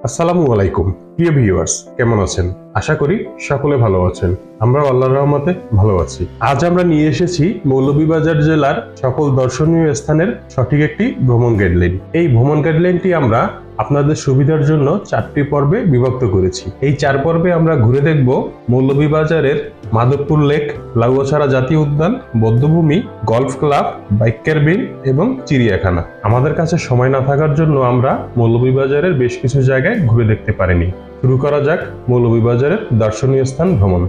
আসসালামু আলাইকুম প্রিয় ভিউয়ার্স, কেমন আছেন? আশা করি সকলে ভালো আছেন। আমরা আল্লাহর রহমতে ভালো আছি। আজ আমরা নিয়ে এসেছি মৌলভীবাজার জেলার সকল দর্শনীয় স্থানের সঠিক একটি ভ্রমণ গাইডলাইন। এই ভ্রমণ গাইডলাইনটি আমরা আপনাদের সুবিধার জন্য 4টি পর্বে বিভক্ত করেছি। এই 4 পর্বে আমরা ঘুরে দেখব মৌলভীবাজারের মাধবপুর লেক, লাউয়াছড়া জাতীয় উদ্যান, বৌদ্ধভূমি, গলফ ক্লাব, বাইক ক্যাবিন এবং চিড়িয়াখানা। আমাদের কাছে সময় না থাকার জন্য আমরা মৌলভীবাজারের বেশ কিছু জায়গায় ঘুরে দেখতে পারিনি। শুরু করা যাক মৌলভীবাজারের দর্শনীয় স্থান ভ্রমণ।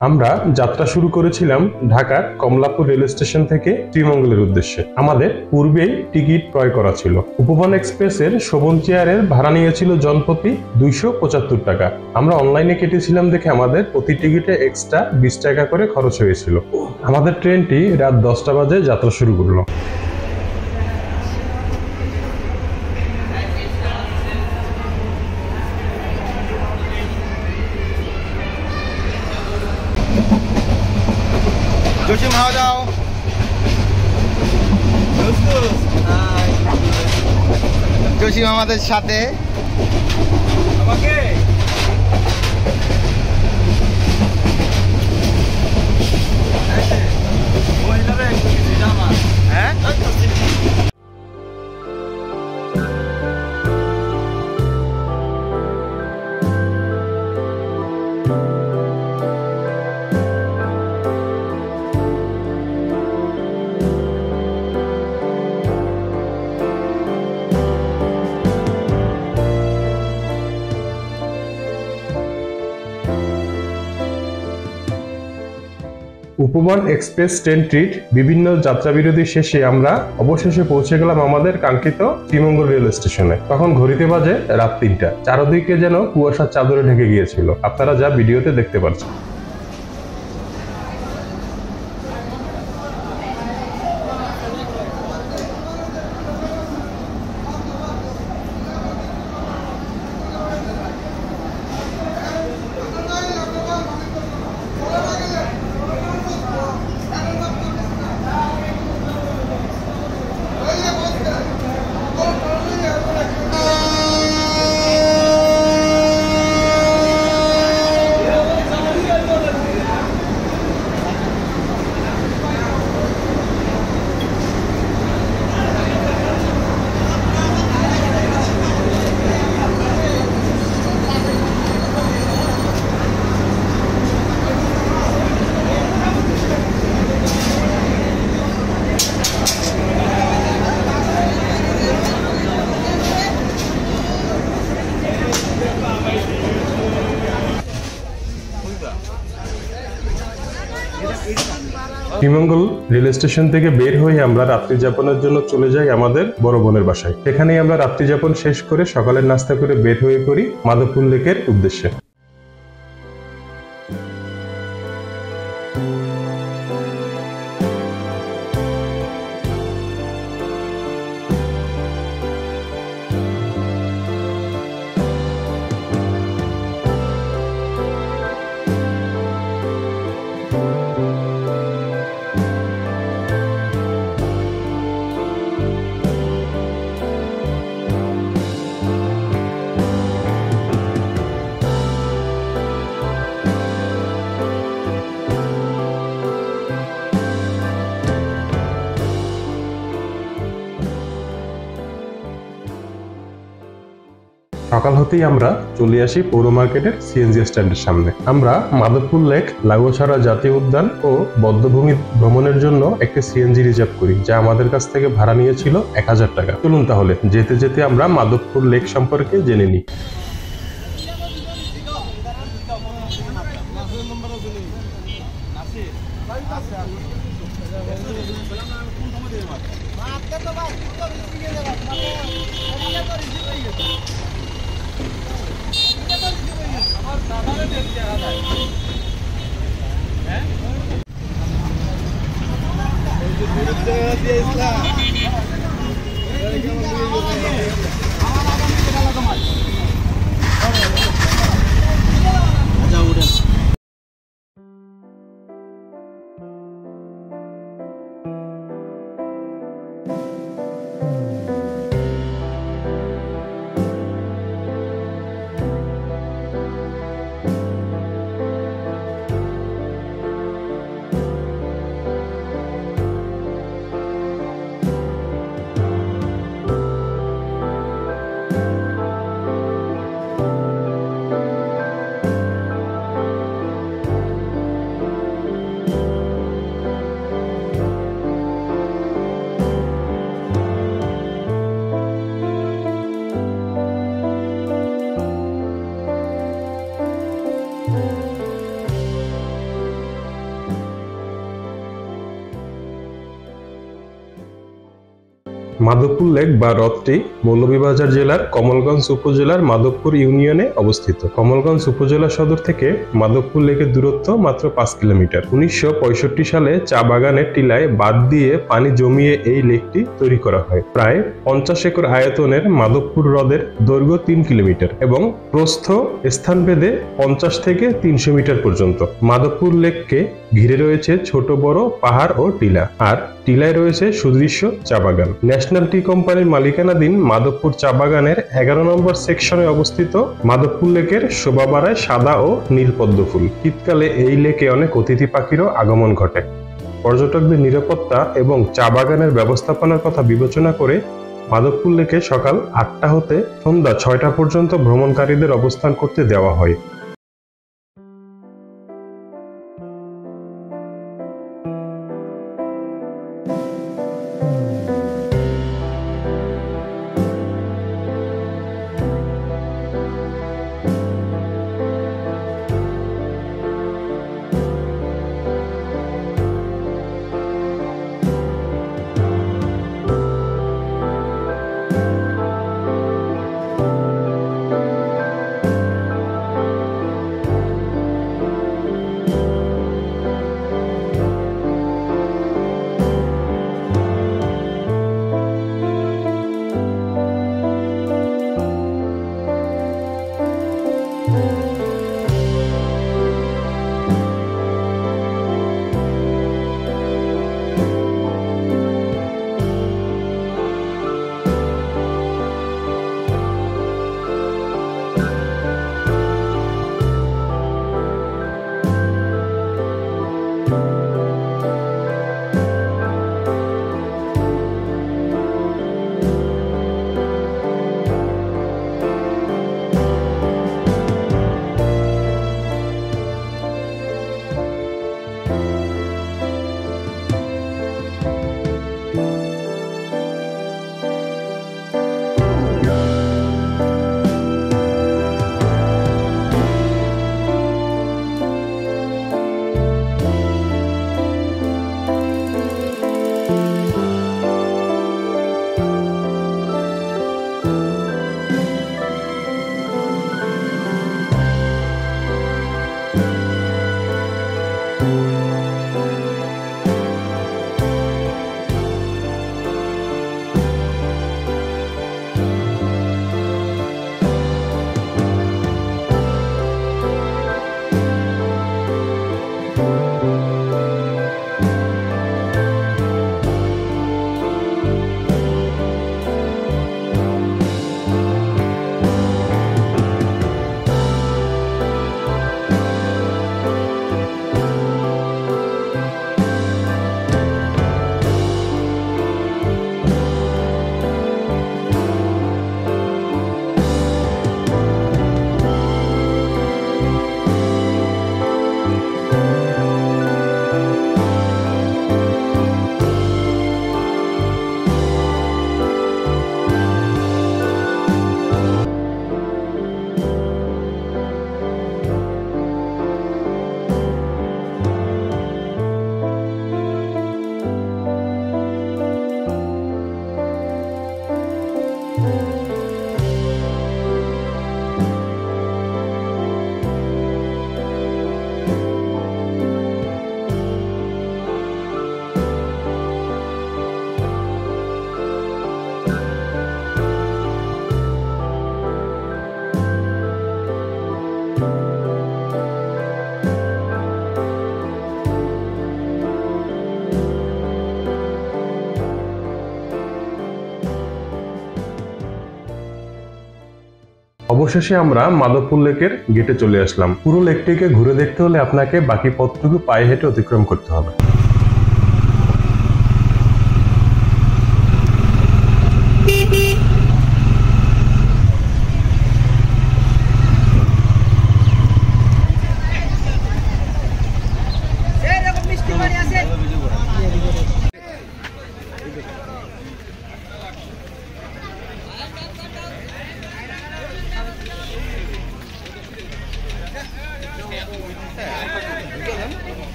আমরা যাত্রা শুরু করেছিলাম ঢাকার কমলাপুর রেল স্টেশন থেকে শ্রীমঙ্গলের উদ্দেশ্যে। আমাদের পূর্বেই টিকিট ক্রয় করা ছিল। উপবন এক্সপ্রেসের শোভন চেয়ারের ভাড়া নিয়েছিল জনপ্রতি 275 টাকা। আমরা অনলাইনে কেটেছিলাম দেখে আমাদের প্রতি টিকিটে এক্সট্রা 20 টাকা করে খরচ হয়েছিল। আমাদের ট্রেনটি রাত 10টা বাজে যাত্রা শুরু করলো। জসিম হাওয়া যাও। জসিম আমাদের সাথে। আমাকে হ্যাঁ উপবন এক্সপ্রেস ট্রেনটির বিভিন্ন যাত্রাবিরতি শেষে আমরা অবশেষে পৌঁছে গেলাম আমাদের কাঙ্ক্ষিত শ্রীমঙ্গল রেল স্টেশনে। তখন ঘড়িতে বাজে রাত 3টা। চারদিকে যেন কুয়াশার চাদরে ঢেকে গিয়েছিল, আপনারা যা ভিডিওতে দেখতে পাচ্ছেন। শ্রীমঙ্গল রেল স্টেশন থেকে বের হয়ে আমরা রাত্রি যাপনের জন্য চলে যাই আমাদের বড় বোনের বাসায়। সেখানেই আমরা রাত্রি যাপন শেষ করে সকালের নাস্তা করে বের হয়ে পড়ি মাধবপুর লেকের উদ্দেশ্যে। সকাল হতেই আমরা চলে আসি পৌর মার্কেটের সিএনজি স্ট্যান্ডের সামনে। আমরা মাধবপুর লেক, লাউয়াছড়া জাতীয় উদ্যান ও বৌদ্ধভূমি ভ্রমণের জন্য একটি সিএনজি রিজার্ভ করি, যা আমাদের কাছ থেকে ভাড়া নিয়েছিল 1000 টাকা। চলুন তাহলে যেতে যেতে আমরা মাধবপুর লেক সম্পর্কে জেনে নিই। মাধবপুর লেক বা হ্রদটি মৌলভীবাজার জেলার কমলগঞ্জ উপজেলার মাধবপুর ইউনিয়নে অবস্থিত। কমলগঞ্জ উপজেলা সদর থেকে মাধবপুর লেকের দূরত্ব মাত্র 5 কিলোমিটার। 1965 সালে চা বাগানের টিলায় বাঁধ দিয়ে পানি জমিয়ে এই লেকটি তৈরি করা হয়। প্রায় 50 একর আয়তনের মাধবপুর হ্রদের দৈর্ঘ্য 3 কিলোমিটার এবং প্রস্থ স্থানভেদে 50 থেকে 300 মিটার পর্যন্ত। মাধবপুর লেককে ঘিরে রয়েছে ছোট বড় পাহাড় ও টিলা, আর টিলায় রয়েছে সুদৃশ্য চা বাগান। ন্যাশনাল টি কোম্পানির মালিকানাধীন মাধবপুর চা বাগানের 11 নম্বর সেকশনে অবস্থিত মাধবপুর লেকের শোভা বাড়ায় সাদা ও নীল পদ্ম ফুল। শীতকালে এই লেকে অনেক অতিথি পাখিরও আগমন ঘটে। পর্যটকদের নিরাপত্তা এবং চা বাগানের ব্যবস্থাপনার কথা বিবেচনা করে মাধবপুর লেকে সকাল 8টা হতে সন্ধ্যা 6টা পর্যন্ত ভ্রমণকারীদের অবস্থান করতে দেওয়া হয়। অবশেষে আমরা মাধবপুর লেকের গেটে চলে আসলাম। পুরো লেকটিকে ঘুরে দেখতে হলে আপনাকে বাকি পথটুকু পায়ে হেঁটে অতিক্রম করতে হবে।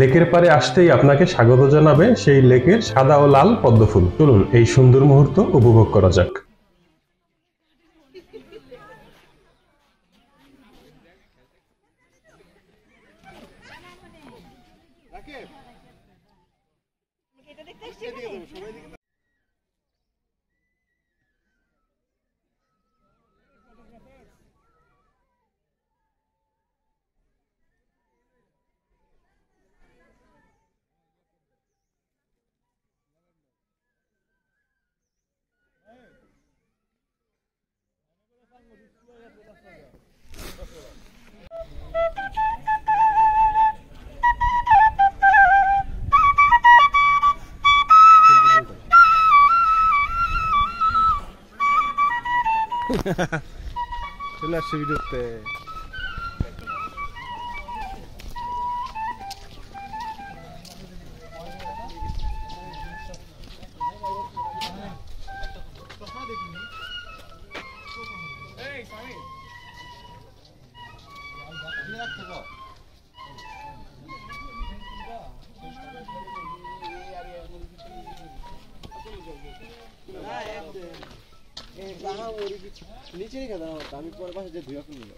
লেকের পাড়ে আসতেই আপনাকে স্বাগত জানাবে সেই লেকের সাদা ও লাল পদ্ম ফুল। চলুন এই সুন্দর মুহূর্ত উপভোগ করা যাক। চলে আসছে ভিডিওতে। নিচে রেখে দাও, আমি পরে পাশে যে ধুয়ে ফেলবো।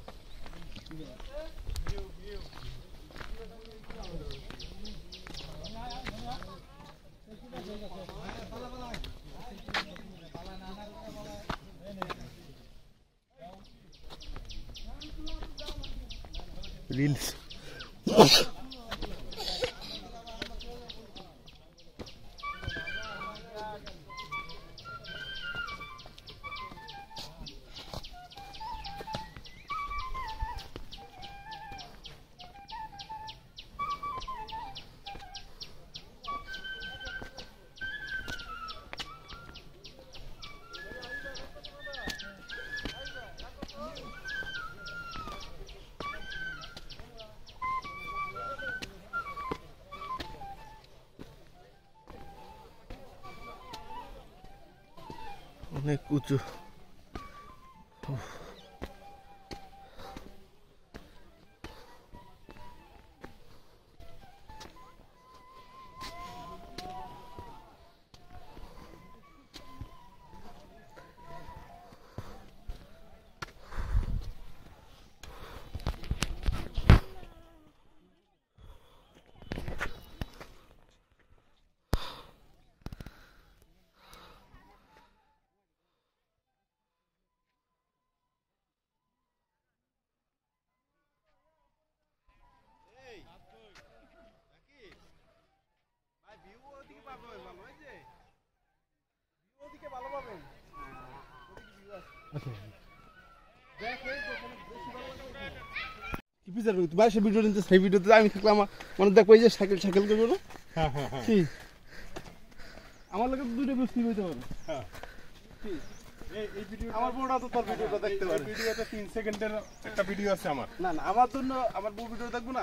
রিলস অনেক উঁচু। ভিডিও নিতে সেই ভিডিওতে আমি থাকলাম, মানে দেখো এই যে সাইকেল সাইকেল করবো না, কি আমার লোকের দুটো বস্তু হইতে পারে। আমার বউটা তো তোর ভিডিওটা দেখতে পারে। ভিডিওতে 3 সেকেন্ডের একটা ভিডিও আছে আমার। না না, আমার জন্য আমার বউ ভিডিও দেখবো না,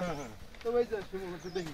তো এই যে দেখি।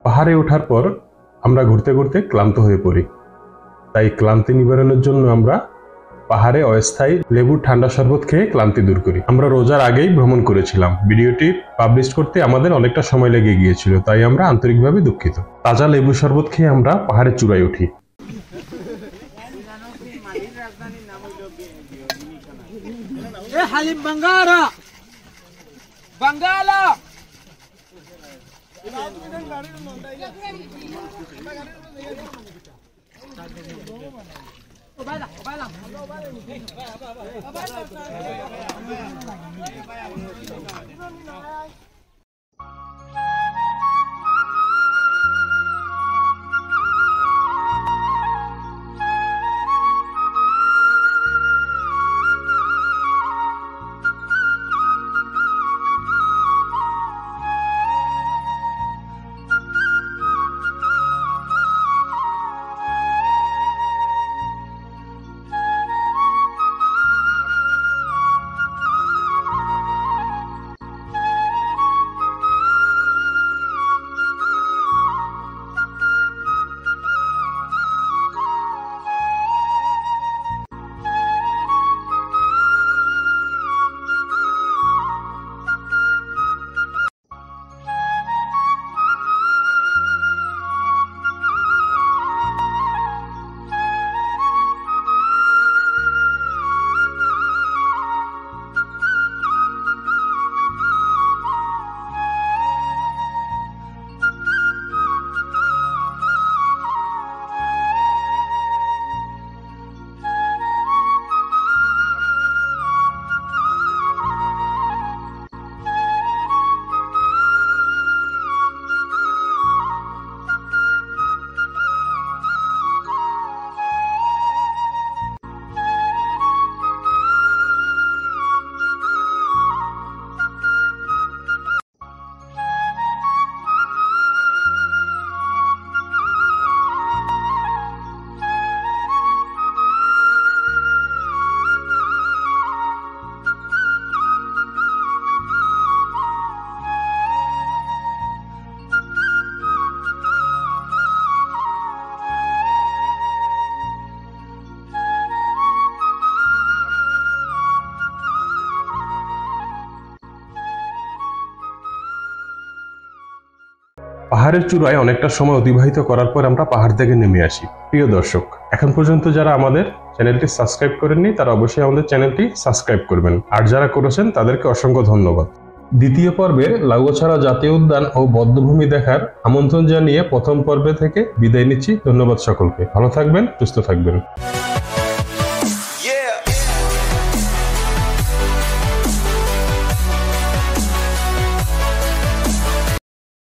পাহাড়ে ওঠার পর আমরা ঘুরতে ঘুরতে ক্লান্ত হয়ে পড়ি, তাই ক্লান্তি নিবারণের জন্য আমরা পাহাড়ে অস্থায়ী লেবুর ঠান্ডা শরবত খেয়ে ক্লান্তি দূর করি। আমরা রোজার আগেই ভ্রমণ করেছিলাম, ভিডিওটি পাবলিশ করতে আমাদের অনেকটা সময় লেগে গিয়েছিল, তাই আমরা আন্তরিকভাবে দুঃখিত। তাজা লেবু শরবত খেয়ে আমরা পাহাড়ের চূড়ায় উঠি। হালিম বাঙ্গারা বাঙ্গালা পাহাড়ের চূড়ায় অনেকটা সময় অতিবাহিত করার পর আমরা পাহাড় থেকে নেমে আসি। প্রিয় দর্শক, এখন পর্যন্ত যারা আমাদের চ্যানেলটি সাবস্ক্রাইব করেননি তারা অবশ্যই আমাদের চ্যানেলটি সাবস্ক্রাইব করবেন, আর যারা করেছেন তাদেরকে অসংখ্য ধন্যবাদ। দ্বিতীয় পর্বের লাউয়াছড়া জাতীয় উদ্যান ও বধ্যভূমি দেখার আমন্ত্রণ জানিয়ে প্রথম পর্বে থেকে বিদায় নিচ্ছি। ধন্যবাদ সকলকে। ভালো থাকবেন, সুস্থ থাকবেন।